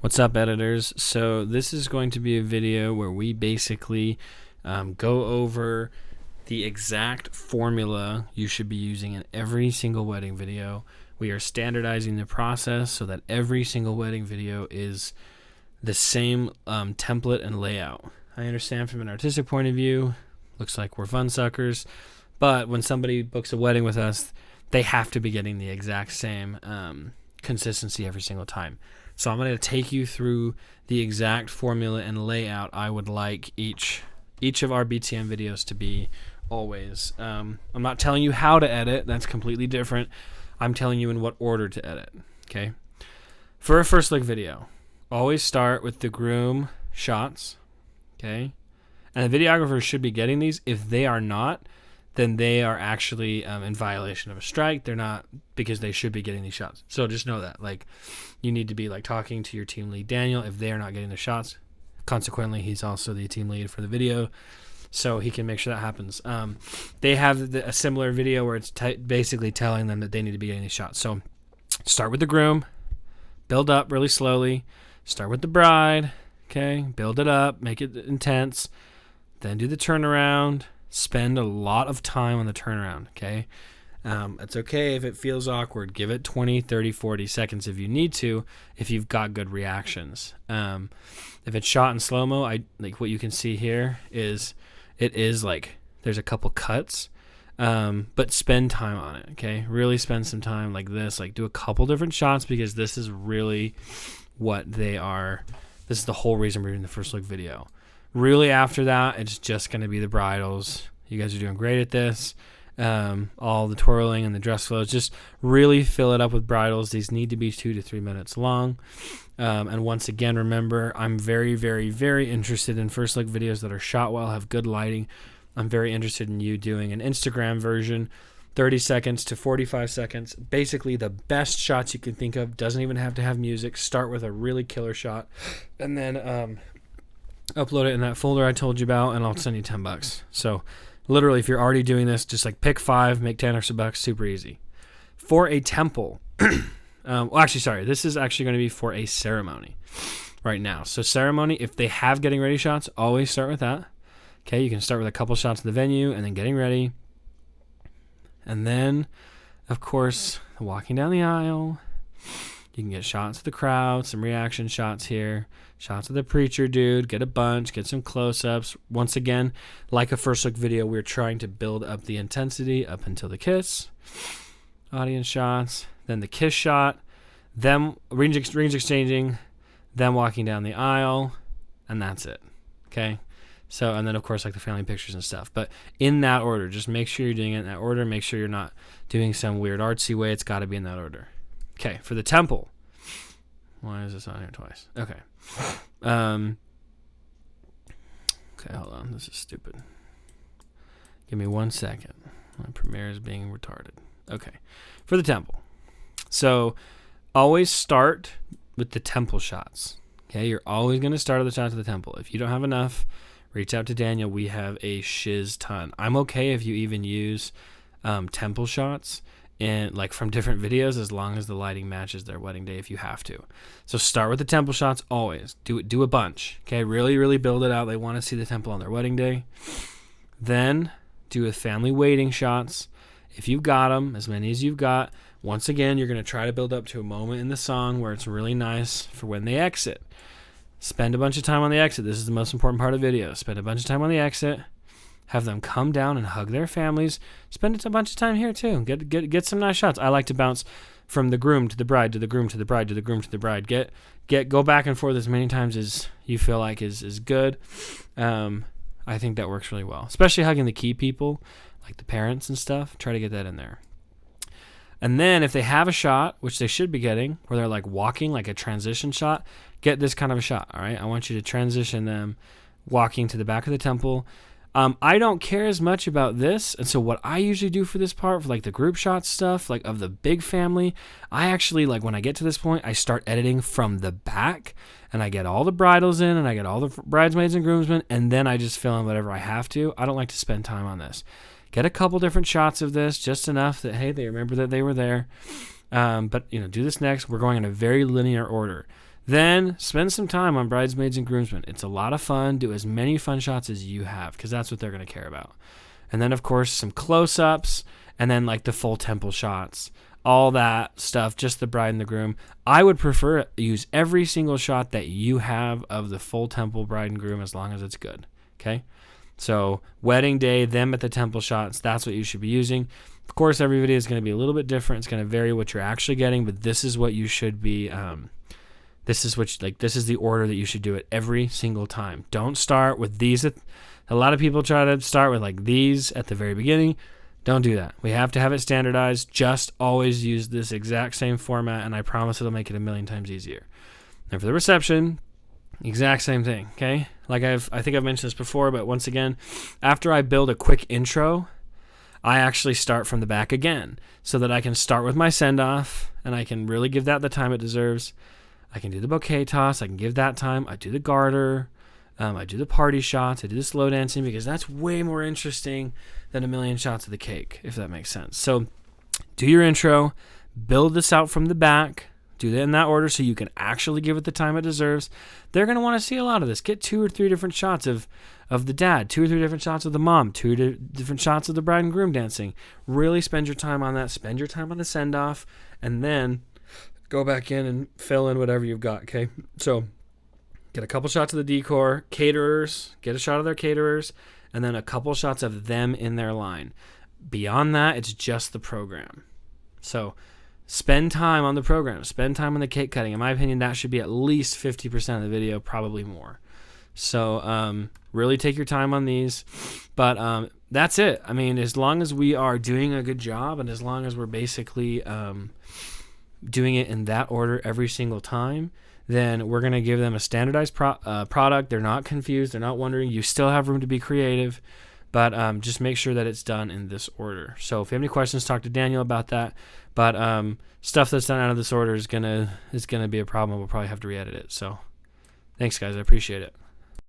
What's up, editors? So this is going to be a video where we basically go over the exact formula you should be using in every single wedding video. We are standardizing the process so that every single wedding video is the same template and layout. I understand from an artistic point of view, looks like we're fun suckers, but when somebody books a wedding with us, they have to be getting the exact same consistency every single time. So I'm going to take you through the exact formula and layout I would like each of our BTM videos to be always. I'm not telling you how to edit. That's completely different. I'm telling you in what order to edit. Okay. For a first look video, always start with the groom shots. Okay. And the videographers should be getting these. If they are not, then they are actually in violation of a strike. They're not, because they should be getting these shots. So just know that, like, you need to be like talking to your team lead, Daniel, if they are not getting the shots. Consequently, he's also the team lead for the video, so he can make sure that happens. They have a similar video where it's basically telling them that they need to be getting these shots. So start with the groom, build up really slowly. Start with the bride, okay? Build it up, make it intense. Then do the turnaround. Spend a lot of time on the turnaround, okay? It's okay if it feels awkward. Give it 20, 30, 40 seconds if you need to, if you've got good reactions. If it's shot in slow-mo, like what you can see here is, it is like, there's a couple cuts, but spend time on it, okay? Really spend some time like this, like do a couple different shots, because this is really what they are. This is the whole reason we're doing the first look video. Really, after that, it's just going to be the bridals. You guys are doing great at this. All the twirling and the dress flows. Just really fill it up with bridals. These need to be 2 to 3 minutes long. And once again, remember, I'm very, very, very interested in first look videos that are shot well, have good lighting. I'm very interested in you doing an Instagram version, 30 seconds to 45 seconds. Basically, the best shots you can think of. Doesn't even have to have music. Start with a really killer shot. And then upload it in that folder I told you about, and I'll send you $10. So literally, if you're already doing this, just like pick 5, make 10 extra bucks, super easy. For a temple, well, actually, sorry, this is actually going to be for a ceremony right now. So ceremony, if they have getting ready shots, always start with that. Okay, you can start with a couple shots of the venue and then getting ready. And then, of course, walking down the aisle. You can get shots of the crowd, some reaction shots here, shots of the preacher dude, get a bunch, get some close-ups. Once again, like a first look video, we're trying to build up the intensity up until the kiss. Audience shots, then the kiss shot, them rings exchanging, them walking down the aisle, and that's it. Okay? So, and then of course like the family pictures and stuff. But in that order, just make sure you're doing it in that order. Make sure you're not doing some weird artsy way. It's got to be in that order. Okay, for the temple. Why is this on here twice? Okay. Okay, hold on. This is stupid. Give me 1 second. My Premiere is being retarded. Okay. For the temple. So, always start with the temple shots. Okay, you're always going to start with the shots of the temple. If you don't have enough, reach out to Daniel. We have a shiz ton. I'm okay if you even use temple shots and like from different videos, as long as the lighting matches their wedding day if you have to. So start with the temple shots always. Do a bunch. Okay, really, really build it out. They want to see the temple on their wedding day. Then do a family waiting shots. If you've got them, as many as you've got. Once again, you're going to try to build up to a moment in the song where it's really nice for when they exit. Spend a bunch of time on the exit. This is the most important part of the video. Spend a bunch of time on the exit. Have them come down and hug their families. Spend a bunch of time here too. Get some nice shots. I like to bounce from the groom to the bride to the groom to the bride to the groom to the bride. Go back and forth as many times as you feel like is good. I think that works really well, especially hugging the key people, like the parents and stuff. Try to get that in there. And then if they have a shot, which they should be getting, where they're like walking, like a transition shot, get this kind of a shot. All right, I want you to transition them walking to the back of the temple. I don't care as much about this, and so what I usually do for this part, for like the group shot stuff, like of the big family, I actually, like when I get to this point, I start editing from the back, and I get all the bridals in, and I get all the bridesmaids and groomsmen, and then I just fill in whatever I have to. I don't like to spend time on this. Get a couple different shots of this, just enough that, hey, they remember that they were there. But, do this next. We're going in a very linear order. Then spend some time on bridesmaids and groomsmen. It's a lot of fun. Do as many fun shots as you have because that's what they're going to care about. And then, of course, some close-ups and then like the full temple shots, all that stuff, just the bride and the groom. I would prefer use every single shot that you have of the full temple bride and groom as long as it's good. Okay? So wedding day, them at the temple shots, that's what you should be using. Of course, every video is going to be a little bit different. It's going to vary what you're actually getting, but this is what you should be this is the order that you should do it every single time. Don't start with these. A lot of people try to start with like these at the very beginning. Don't do that. We have to have it standardized. Just always use this exact same format, and I promise it'll make it a million times easier. And for the reception, exact same thing, okay? Like I think I've mentioned this before, but once again, after I build a quick intro, I actually start from the back again so that I can start with my send-off, and I can really give that the time it deserves. I can do the bouquet toss. I can give that time. I do the garter. I do the party shots. I do the slow dancing because that's way more interesting than a million shots of the cake, if that makes sense. So do your intro. Build this out from the back. Do that in that order so you can actually give it the time it deserves. They're going to want to see a lot of this. Get 2 or 3 different shots of the dad, 2 or 3 different shots of the mom, 2 different shots of the bride and groom dancing. Really spend your time on that. Spend your time on the send-off, and then go back in and fill in whatever you've got, okay? So get a couple shots of the decor, caterers, get a shot of their caterers, and then a couple shots of them in their line. Beyond that, it's just the program. So spend time on the program. Spend time on the cake cutting. In my opinion, that should be at least 50% of the video, probably more. So really take your time on these. But that's it. I mean, as long as we are doing a good job and as long as we're basically doing it in that order every single time, then we're going to give them a standardized product. They're not confused. They're not wondering. You still have room to be creative, but just make sure that it's done in this order. So if you have any questions, talk to Daniel about that. But stuff that's done out of this order is gonna be a problem. We'll probably have to re-edit it. So thanks, guys. I appreciate it.